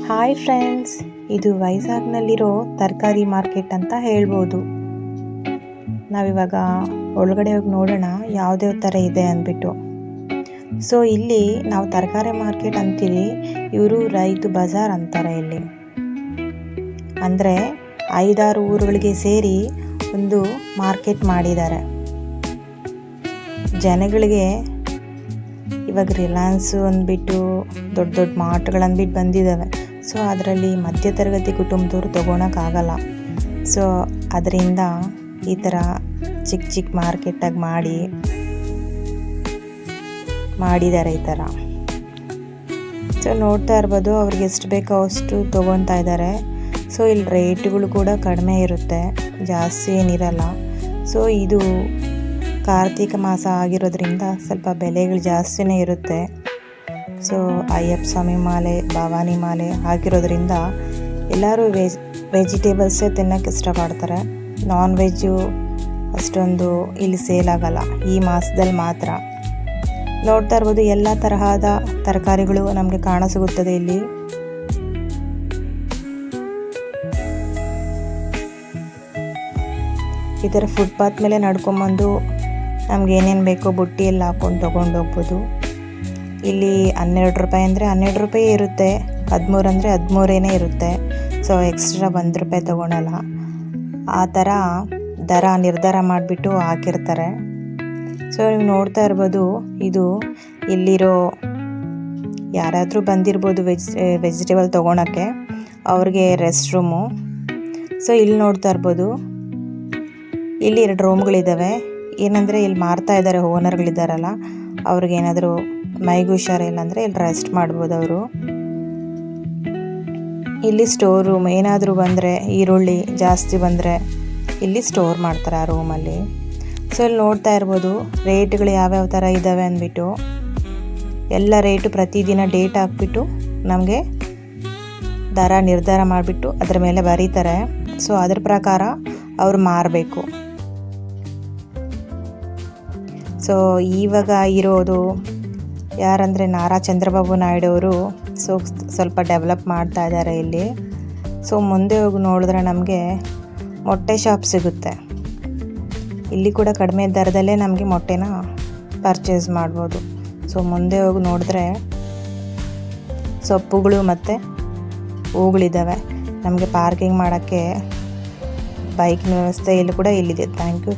Hi friends, ಇದು ವೈಜಾಗ್ನಲ್ಲಿರೋ ತರಕಾರಿ market ಅಂತ ಹೇಳ್ಬೋದು. ನಾವಿವಾಗ ಒಳಗಡೆ ಹೋಗಿ ನೋಡೋಣ ಯಾವುದೇ ಥರ ಇದೆ ಅಂದ್ಬಿಟ್ಟು. ಸೊ ಇಲ್ಲಿ ನಾವು ತರಕಾರಿ ಮಾರ್ಕೆಟ್ ಅಂತೀವಿ, ಇವರು ರೈತ ಬಜಾರ್ ಅಂತಾರೆ. ಇಲ್ಲಿ ಅಂದರೆ 5-6 ಊರುಗಳಿಗೆ ಸೇರಿ ಒಂದು ಮಾರ್ಕೆಟ್ ಮಾಡಿದ್ದಾರೆ. ಜನಗಳಿಗೆ ಇವಾಗ ರಿಲಯನ್ಸು ಅಂದ್ಬಿಟ್ಟು ದೊಡ್ಡ ದೊಡ್ಡ ಮಾರ್ಟ್ಗಳಂದ್ಬಿಟ್ಟು ಬಂದಿದ್ದಾವೆ. ಸೊ ಅದರಲ್ಲಿ ಮಧ್ಯತರಗತಿ ಕುಟುಂಬದವರು ತೊಗೊಳಕ್ಕಾಗಲ್ಲ. ಸೊ ಅದರಿಂದ ಈ ಥರ ಚಿಕ್ಕ ಚಿಕ್ಕ ಮಾರ್ಕೆಟಾಗಿ ಮಾಡಿದ್ದಾರೆ ಈ ಥರ. ಸೊ ನೋಡ್ತಾ ಇರ್ಬೋದು, ಅವ್ರಿಗೆ ಎಷ್ಟು ಬೇಕೋ ಅಷ್ಟು ತೊಗೊತಾ ಇದ್ದಾರೆ. ಸೊ ಇಲ್ಲಿ ರೇಟ್ಗಳು ಕೂಡ ಕಡಿಮೆ ಇರುತ್ತೆ, ಜಾಸ್ತಿ ಏನಿರಲ್ಲ. ಸೊ ಇದು ಕಾರ್ತಿಕ ಮಾಸ ಆಗಿರೋದ್ರಿಂದ ಸ್ವಲ್ಪ ಬೆಲೆಗಳು ಜಾಸ್ತಿನೇ ಇರುತ್ತೆ. ಸೊ ಅಯ್ಯಪ್ಪ ಸ್ವಾಮಿ ಮಾಲೆ, ಭವಾನಿ ಮಾಲೆ ಆಗಿರೋದ್ರಿಂದ ಎಲ್ಲರೂ ವೆಜಿಟೇಬಲ್ಸೇ ತಿನ್ನೋಕ್ಕೆ ಇಷ್ಟಪಡ್ತಾರೆ. ನಾನ್ ವೆಜ್ಜು ಅಷ್ಟೊಂದು ಇಲ್ಲಿ ಸೇಲ್ ಆಗಲ್ಲ, ಈ ಮಾಸದಲ್ಲಿ ಮಾತ್ರ. ನೋಡ್ತಾ ಇರ್ಬೋದು, ಎಲ್ಲ ತರಹದ ತರಕಾರಿಗಳು ನಮಗೆ ಕಾಣಸಿಗುತ್ತದೆ ಇಲ್ಲಿ. ಈ ಥರ ಫುಟ್ಪಾತ್ ಮೇಲೆ ನಡ್ಕೊಂಬಂದು ನಮ್ಗೆ ಏನೇನು ಬೇಕೋ ಬುಟ್ಟಿಯಲ್ಲಿ ಹಾಕ್ಕೊಂಡು ತೊಗೊಂಡು ಹೋಗ್ಬೋದು. ಇಲ್ಲಿ 12 ರೂಪಾಯಿ ಅಂದರೆ 12 ರೂಪಾಯಿ ಇರುತ್ತೆ, 13 ಅಂದರೆ 13 ಇರುತ್ತೆ. ಸೊ ಎಕ್ಸ್ಟ್ರಾ 1 ರೂಪಾಯಿ ತೊಗೊಳಲ್ಲ. ಆ ಥರ ದರ ನಿರ್ಧಾರ ಮಾಡಿಬಿಟ್ಟು ಹಾಕಿರ್ತಾರೆ. ಸೊ ನೀವು ನೋಡ್ತಾ ಇರ್ಬೋದು, ಇದು ಇಲ್ಲಿರೋ ಯಾರಾದರೂ ಬಂದಿರ್ಬೋದು ವೆಜಿಟೇಬಲ್ ತೊಗೊಳಕ್ಕೆ, ಅವ್ರಿಗೆ ರೆಸ್ಟ್ ರೂಮು. ಸೊ ಇಲ್ಲಿ ನೋಡ್ತಾ ಇರ್ಬೋದು, ಇಲ್ಲಿ 2 ರೂಮ್ಗಳಿದ್ದಾವೆ. ಏನಂದರೆ ಇಲ್ಲಿ ಮಾರ್ತಾ ಇದ್ದಾರೆ ಓನರ್ಗಳಿದ್ದಾರಲ್ಲ, ಅವ್ರಿಗೇನಾದರೂ ಮೈಗೆ ಹುಷಾರಿಲ್ಲ ಅಂದರೆ ಇಲ್ಲಿ ರೆಸ್ಟ್ ಮಾಡ್ಬೋದು ಅವರು. ಇಲ್ಲಿ ಸ್ಟೋರ್ ರೂಮ್, ಏನಾದರೂ ಬಂದರೆ ಈರುಳ್ಳಿ ಜಾಸ್ತಿ ಬಂದರೆ ಇಲ್ಲಿ ಸ್ಟೋರ್ ಮಾಡ್ತಾರೆ ಆ ರೂಮಲ್ಲಿ. ಸೊ ಇಲ್ಲಿ ನೋಡ್ತಾ ಇರ್ಬೋದು ರೇಟ್ಗಳು ಯಾವ್ಯಾವ ಥರ ಇದ್ದಾವೆ ಅಂದ್ಬಿಟ್ಟು. ಎಲ್ಲ ರೇಟು ಪ್ರತಿದಿನ ಡೇಟ್ ಹಾಕ್ಬಿಟ್ಟು ನಮಗೆ ದರ ನಿರ್ಧಾರ ಮಾಡಿಬಿಟ್ಟು ಅದರ ಮೇಲೆ ಬರೀತಾರೆ. ಸೊ ಅದ್ರ ಪ್ರಕಾರ ಅವರು ಮಾರಬೇಕು. ಸೊ ಇವಾಗ ಇರೋದು ಯಾರಂದರೆ ನಾರಾ ಚಂದ್ರಬಾಬು ನಾಯ್ಡು ಅವರು. ಸೊ ಸ್ವಲ್ಪ ಡೆವಲಪ್ ಮಾಡ್ತಾ ಇದ್ದಾರೆ ಇಲ್ಲಿ. ಸೊ ಮುಂದೆ ಹೋಗಿ ನೋಡಿದ್ರೆ ನಮಗೆ ಮೊಟ್ಟೆ ಶಾಪ್ ಸಿಗುತ್ತೆ. ಇಲ್ಲಿ ಕೂಡ ಕಡಿಮೆ ದರದಲ್ಲೇ ನಮಗೆ ಮೊಟ್ಟೆನ ಪರ್ಚೇಸ್ ಮಾಡ್ಬೋದು. ಸೊ ಮುಂದೆ ಹೋಗಿ ನೋಡಿದ್ರೆ ಸೊಪ್ಪುಗಳು ಮತ್ತು ಹೂಗಳಿದ್ದಾವೆ. ನಮಗೆ ಪಾರ್ಕಿಂಗ್ ಮಾಡೋಕ್ಕೆ ಬೈಕ್ನ ವ್ಯವಸ್ಥೆ ಇಲ್ಲಿ ಕೂಡ ಇಲ್ಲಿದೆ. Thank you.